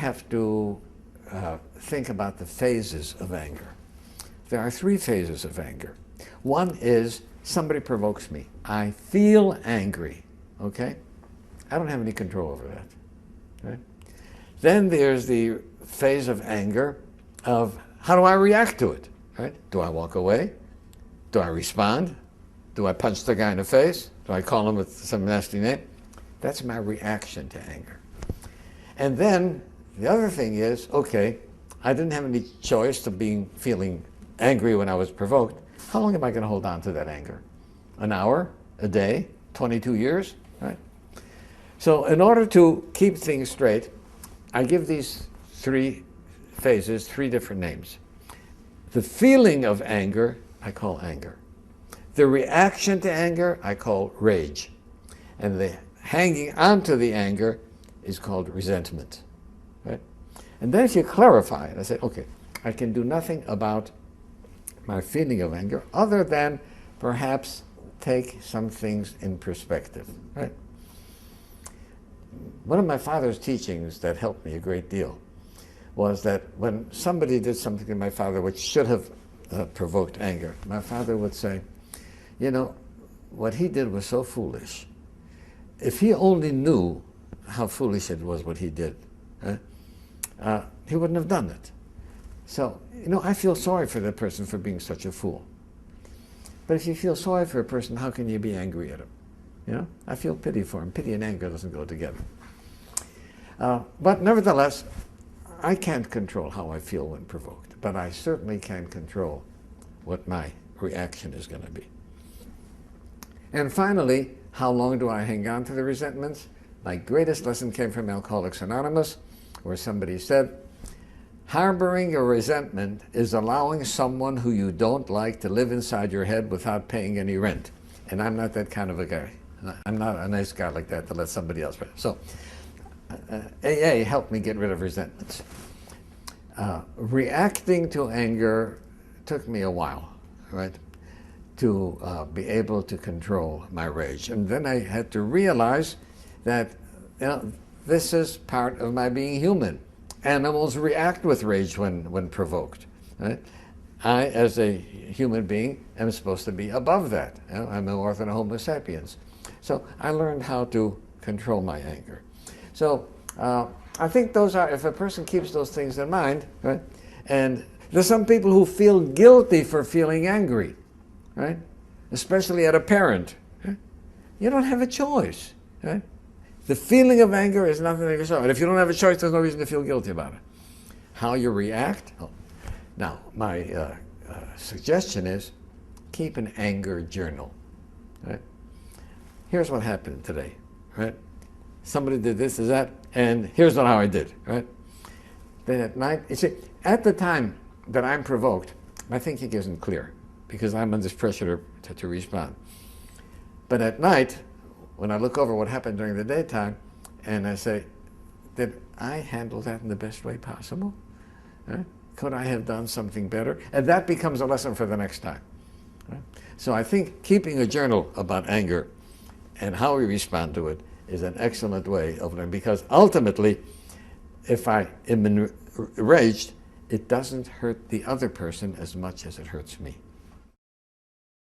have to think about the phases of anger. There are three phases of anger. One is somebody provokes me. I feel angry, okay? I don't have any control over that, right? Then there's the phase of anger of how do I react to it, right? Do I walk away? Do I respond? Do I punch the guy in the face? Do I call him with some nasty name? That's my reaction to anger. And then the other thing is, okay, I didn't have any choice of feeling angry when I was provoked. How long am I going to hold on to that anger? An hour? A day? 22 years? Right? So in order to keep things straight, I give these three phases three different names. The feeling of anger, I call anger. The reaction to anger, I call rage. And the hanging on to the anger is called resentment. Right? And then if you clarify it, I say, okay, I can do nothing about my feeling of anger other than perhaps take some things in perspective. Right? One of my father's teachings that helped me a great deal was that when somebody did something to my father which should have provoked anger, my father would say, you know, what he did was so foolish. If he only knew how foolish it was what he did, he wouldn't have done it. So, you know, I feel sorry for that person for being such a fool. But if you feel sorry for a person, how can you be angry at him? You know, I feel pity for him. Pity and anger doesn't go together. But nevertheless, I can't control how I feel when provoked, but I certainly can control what my reaction is going to be. And finally, how long do I hang on to the resentments? My greatest lesson came from Alcoholics Anonymous, where somebody said, harboring a resentment is allowing someone who you don't like to live inside your head without paying any rent. And I'm not that kind of a guy. I'm not a nice guy like that to let somebody else pay. So AA helped me get rid of resentments. Reacting to anger took me a while, right, to be able to control my rage. And then I had to realize that, you know, this is part of my being human. Animals react with rage when provoked. Right? I, as a human being, am supposed to be above that. You know, I'm more than a Homo sapiens. So I learned how to control my anger. So I think those are, if a person keeps those things in mind, right? And there's some people who feel guilty for feeling angry, right? Especially at a parent. Right? You don't have a choice, right? The feeling of anger is nothing to show. And if you don't have a choice, there's no reason to feel guilty about it. How you react? Oh. Now, my suggestion is keep an anger journal. Right? Here's what happened today. Right? Somebody did this, is that, and here's how I did. Right? Then at night, you see, at the time that I'm provoked, my thinking isn't clear because I'm under pressure to respond. But at night, when I look over what happened during the daytime, and I say, did I handle that in the best way possible? Right? Could I have done something better? And that becomes a lesson for the next time. Right? So I think keeping a journal about anger and how we respond to it is an excellent way of learning, because ultimately, if I am enraged, it doesn't hurt the other person as much as it hurts me.